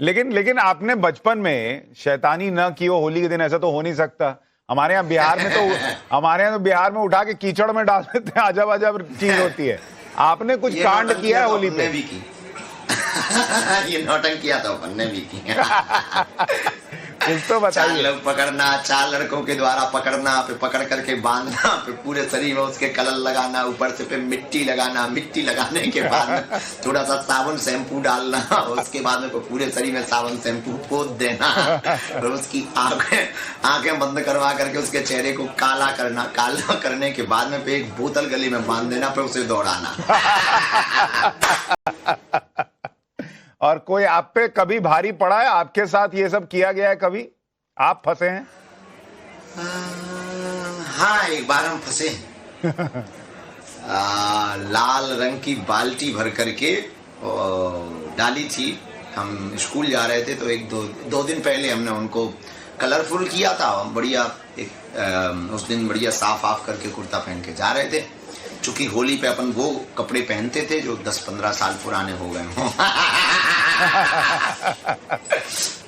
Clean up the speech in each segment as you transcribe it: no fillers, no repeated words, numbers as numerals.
लेकिन लेकिन आपने बचपन में शैतानी न की हो होली के दिन, ऐसा तो हो नहीं सकता। हमारे यहाँ बिहार में उठा के कीचड़ में डाल देते हैं, अजब अजब चीज होती है। आपने कुछ कांड किया है होली पे? भी की। ये नौटंकिया तो अपन ने भी की। कुछ तो बताइए। 4 लोग पकड़ना, 4 लड़कों के द्वारा पकड़ना, फिर पकड़ करके बांधना, फिर पूरे शरीर में उसके कलर लगाना, ऊपर से फिर मिट्टी लगाना, मिट्टी लगाने के बाद थोड़ा सा साबुन शैम्पू डालना, उसके बाद में पूरे शरीर में साबुन शैम्पू पोत देना, फिर उसकी आंखें बंद करवा करके उसके चेहरे को काला करना, काला करने के बाद में फिर एक बोतल गले में बांध देना, फिर उसे दौड़ाना। और कोई आप पे कभी भारी पड़ा है? आपके साथ ये सब किया गया है कभी? आप फंसे हैं? हाँ, एक बार हम फंसे हैं। लाल रंग की बाल्टी भर करके डाली थी। हम स्कूल जा रहे थे, तो दो दिन पहले हमने उनको कलरफुल किया था। बढ़िया उस दिन बढ़िया साफ करके कुर्ता पहन के जा रहे थे। चूंकि होली पे अपन वो कपड़े पहनते थे जो 10-15 साल पुराने हो गए हों।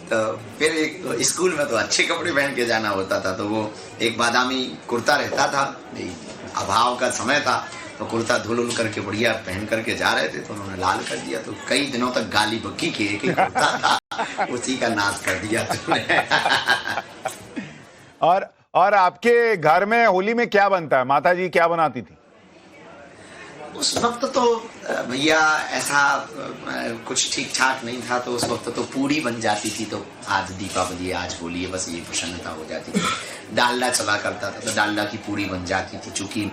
तो फिर एक स्कूल में तो अच्छे कपड़े पहन के जाना होता था, तो वो एक बादामी कुर्ता रहता था। अभाव का समय था, तो कुर्ता धुल करके बढ़िया पहन करके जा रहे थे, तो उन्होंने लाल कर दिया। तो कई दिनों तक गाली बक्की की, एक ही कुर्ता था, उसी का नाश कर दिया तुमने। और आपके घर में होली में क्या बनता है? माता जी क्या बनाती थी उस वक्त? तो भैया ऐसा कुछ ठीक ठाक नहीं था, तो उस वक्त तो पूरी बन जाती थी। तो आज दीपावली, आज होली है, बस ये प्रसन्नता हो जाती थी। डालडा चला करता था, तो डालडा की पूरी बन जाती थी। चूंकि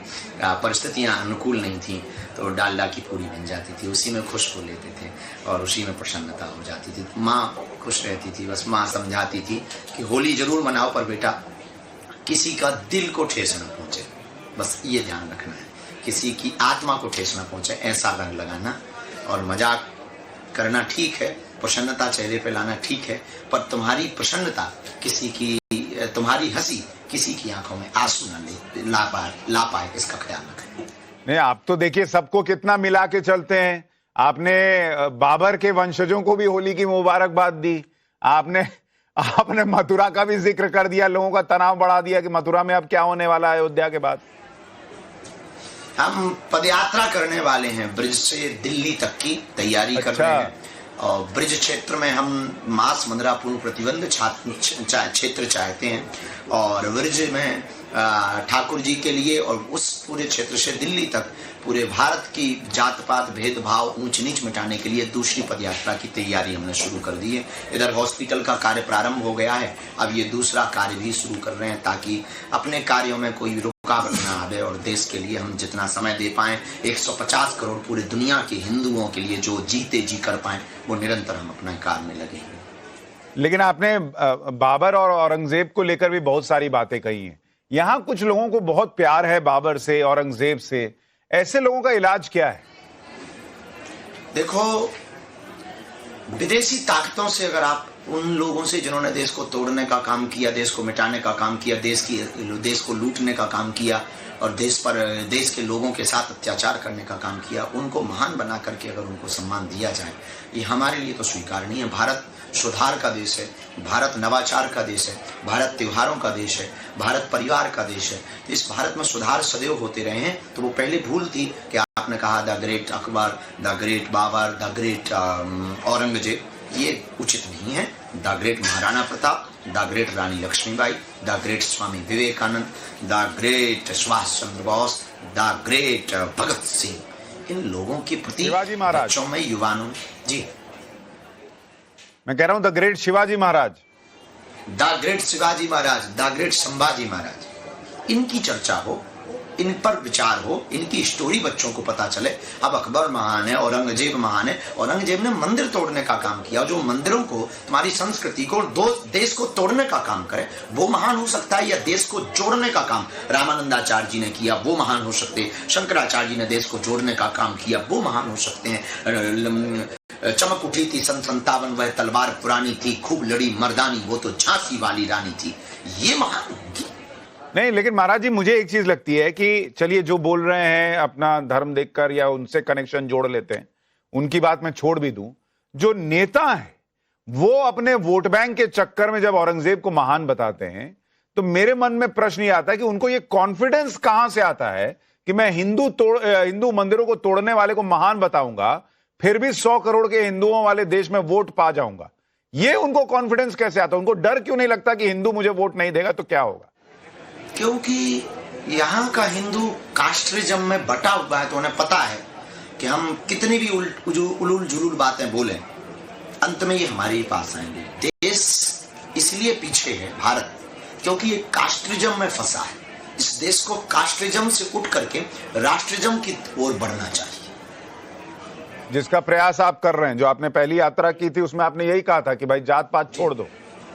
परिस्थितियां अनुकूल नहीं थी, तो डालडा की पूरी बन जाती थी। उसी में खुश हो लेते थे और उसी में प्रसन्नता हो जाती थी। माँ खुश रहती थी। बस माँ समझाती थी कि होली जरूर मनाओ, पर बेटा किसी का दिल को ठेस न पहुंचे, बस ये ध्यान रखना है। किसी की आत्मा को ठेस न पहुंचे, ऐसा रंग लगाना। और मजाक करना ठीक है, प्रसन्नता चेहरे पे लाना ठीक है, पर तुम्हारी प्रसन्नता तुम्हारी हंसी किसी की आंखों में आंसू न ला पाए, इसका ख्याल रखें। नहीं, आप तो देखिए सबको कितना मिला के चलते हैं। आपने बाबर के वंशजों को भी होली की मुबारकबाद दी। आपने मथुरा का भी जिक्र कर दिया, लोगों का तनाव बढ़ा दिया कि मथुरा में अब क्या होने वाला है अयोध्या के बाद। हम पदयात्रा करने वाले हैं, ब्रिज से दिल्ली तक की तैयारी कर रहे हैं। और ब्रिज क्षेत्र में हम मास मंदरा पूर्ण प्रतिबंध क्षेत्र चाहते हैं, और ब्रिज में ठाकुर जी के लिए और उस पूरे क्षेत्र से दिल्ली तक पूरे भारत की जात पात भेदभाव ऊंच नीच मिटाने के लिए दूसरी पदयात्रा की तैयारी हमने शुरू कर दी है। इधर हॉस्पिटल का कार्य प्रारंभ हो गया है, अब ये दूसरा कार्य भी शुरू कर रहे हैं, ताकि अपने कार्यों में कोई रुकावट ना आवे और देश के लिए हम जितना समय दे पाएं, 150 करोड़ पूरे दुनिया के हिंदुओं के लिए जो जीते जी कर पाएं, वो निरंतर हम अपने कार्य में लगे हैं। लेकिन आपने बाबर और औरंगजेब को लेकर भी बहुत सारी बातें कही हैं। यहाँ कुछ लोगों को बहुत प्यार है बाबर से, औरंगजेब से। ऐसे लोगों का इलाज क्या है? देखो, विदेशी ताकतों से अगर आप उन लोगों से जिन्होंने देश को तोड़ने का काम किया, देश को मिटाने का काम किया, देश को लूटने का काम किया और देश के लोगों के साथ अत्याचार करने का काम किया, उनको महान बना करके अगर उनको सम्मान दिया जाए, ये हमारे लिए तो स्वीकार्य है। भारत सुधार का देश है, भारत नवाचार का देश है, भारत त्योहारों का देश है, भारत परिवार का देश है। तो इस भारत में सुधार सदैव होते रहे हैं। तो वो पहले भूल थी कि आपने कहा the great Akbar, the great Babur, the great Aurangzeb, ये उचित नहीं है। The great Maharana Pratap, the great Rani Lakshmibai, the great Swami Vivekananda, the great Subhas Chandra Bose, the great Bhagat Singh, इन लोगों के प्रति बच्चों में, युवाओं, जी मैं कह रहा हूं the great Shivaji Maharaj, the great Shivaji Maharaj, the great Sambhaji Maharaj, इनकी चर्चा हो, इन पर विचार हो, इनकी स्टोरी बच्चों को पता चले। अब अकबर महान है, औरंगजेब महान है। औरंगजेब ने मंदिर तोड़ने का काम किया। जो मंदिरों को, तुम्हारी संस्कृति को, देश को तोड़ने का काम करे, वो महान हो सकता है। या देश को जोड़ने का काम रामानंदाचार्य जी ने किया, वो महान हो सकते हैं। शंकराचार्य जी ने देश को जोड़ने का काम किया, वो महान हो सकते हैं। चमक उठी थी 57, वह तलवार पुरानी थी, खूब लड़ी मर्दानी, वो तो झांसी वाली रानी थी, ये महान होगी। नहीं, लेकिन महाराज जी, मुझे एक चीज लगती है कि चलिए जो बोल रहे हैं अपना धर्म देखकर या उनसे कनेक्शन जोड़ लेते हैं, उनकी बात मैं छोड़ भी दूं। जो नेता है वो अपने वोट बैंक के चक्कर में जब औरंगजेब को महान बताते हैं तो मेरे मन में प्रश्न ये आता है कि उनको ये कॉन्फिडेंस कहां से आता है कि मैं हिंदू मंदिरों को तोड़ने वाले को महान बताऊंगा, फिर भी 100 करोड़ के हिंदुओं वाले देश में वोट पा जाऊंगा। ये उनको कॉन्फिडेंस कैसे आता है? उनको डर क्यों नहीं लगता कि हिंदू मुझे वोट नहीं देगा तो क्या होगा? क्योंकि यहाँ का हिंदू कास्ट्रिज्म में बटा हुआ है, तो उन्हें पता है कि हम कितनी भी उलूल जुलूल बातें बोलें, अंत में ये हमारे ही पास आएंगे। देश इसलिए पीछे है भारत, क्योंकि ये कास्ट्रिज्म में फंसा है। इस देश को कास्ट्रिज्म से उठ करके राष्ट्रिज्म की ओर बढ़ना चाहिए, जिसका प्रयास आप कर रहे हैं। जो आपने पहली यात्रा की थी उसमें आपने यही कहा था कि भाई जात पात छोड़ दो,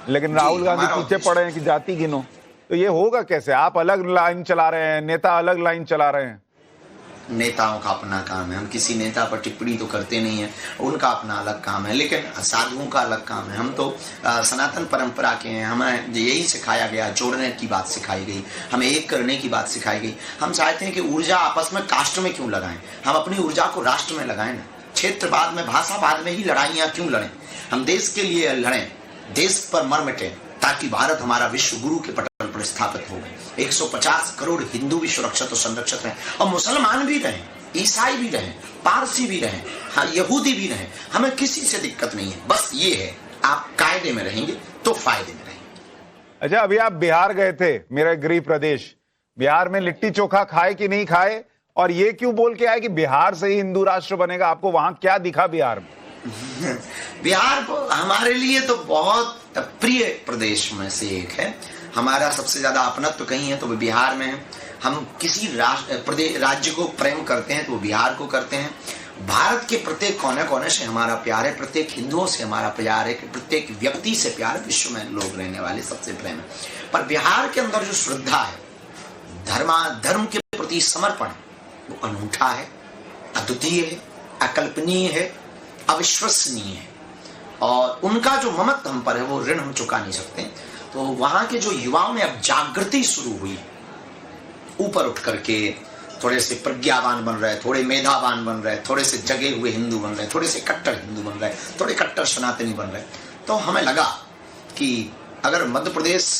लेकिन राहुल गांधी पीछे पड़े हैं कि जाति गिनो। तो ये होगा कैसे? आप अलग लाइन चला रहे हैं, नेता अलग लाइन चला रहे हैं। नेताओं का अपना काम है, हम किसी नेता पर टिप्पणी तो करते नहीं है, उनका अपना अलग काम है, लेकिन साधुओं का अलग काम है। हम तो सनातन परंपरा के हैं, हमें यही सिखाया गया, जोड़ने की बात सिखाई गई, हमें एक करने की बात सिखाई गई। हम चाहते हैं कि ऊर्जा आपस में कास्ट में क्यों लगाएं, हम अपनी ऊर्जा को राष्ट्र में लगाएं ना। क्षेत्रवाद में, भाषावाद में ही लड़ाइयां क्यों लड़ें? हम देश के लिए लड़ें, देश पर मर मिटे, ताकि भारत हमारा विश्व गुरु के पटल पर स्थापित हो गए। 150 करोड़ हिंदू भी सुरक्षित और संरक्षित रहें, और मुसलमान भी रहें, ईसाई भी रहें, पारसी भी रहें, हाँ यहूदी भी रहें, हमें किसी से दिक्कत नहीं है। बस ये है, आप कायदे में रहेंगे तो फायदे में रहेंगे। अच्छा, अभी आप बिहार गए थे, मेरा गृह प्रदेश। बिहार में लिट्टी चोखा खाए कि नहीं खाए, और ये क्यों बोल के आए कि बिहार से ही हिंदू राष्ट्र बनेगा? आपको वहां क्या दिखा बिहार में? बिहार हमारे लिए तो बहुत प्रिय प्रदेश में से एक है। हमारा सबसे ज्यादा अपनत्व कहीं है तो वो बिहार में है। हम किसी राज्य को प्रेम करते हैं तो वो बिहार को करते हैं। भारत के प्रत्येक कोने कोने से हमारा प्यार है, प्रत्येक हिंदुओं से हमारा प्यार है, प्रत्येक व्यक्ति से प्यार है। विश्व में लोग रहने वाले सबसे प्रेम है, पर बिहार के अंदर जो श्रद्धा है, धर्म के प्रति समर्पण, वो अनूठा है, अद्वितीय है, अकल्पनीय है, अविश्वसनीय है। और उनका जो ममत्व हम पर है वो ऋण हम चुका नहीं सकते। तो वहां के जो युवाओं में अब जागृति शुरू हुई, ऊपर उठ करके थोड़े से प्रज्ञावान बन रहे, थोड़े मेधावान बन रहे, थोड़े से जगे हुए हिंदू बन रहे, थोड़े से कट्टर हिंदू बन रहे, थोड़े कट्टर सनातनी बन रहे। तो हमें लगा कि अगर मध्य प्रदेश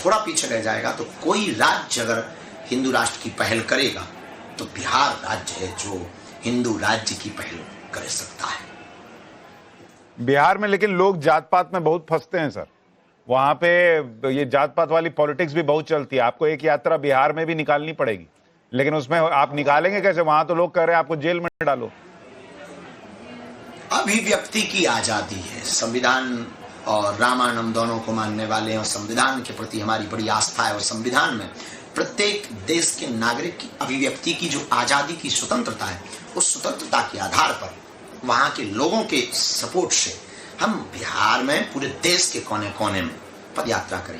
थोड़ा पीछे रह जाएगा तो कोई राज्य अगर हिंदू राष्ट्र की पहल करेगा तो बिहार राज्य है जो हिंदू राज्य की पहल कर सकता है। बिहार में लेकिन लोग जात पात में बहुत फंसते हैं सर। वहां पे ये जात पात वाली पॉलिटिक्स भी बहुत चलती है। आपको एक यात्रा बिहार में भी निकालनी पड़ेगी, लेकिन उसमें आप निकालेंगे कैसे? वहां तो लोग कह रहे हैं आपको जेल में डालो। अभिव्यक्ति की आजादी है, संविधान और रामायणम दोनों को मानने वाले हैं, और संविधान के प्रति हमारी बड़ी आस्था है। और संविधान में प्रत्येक देश के नागरिक की अभिव्यक्ति की जो आजादी की स्वतंत्रता है, उस स्वतंत्रता के आधार पर वहां के लोगों के सपोर्ट से हम बिहार में पूरे देश के कोने कोने में पदयात्रा करेंगे।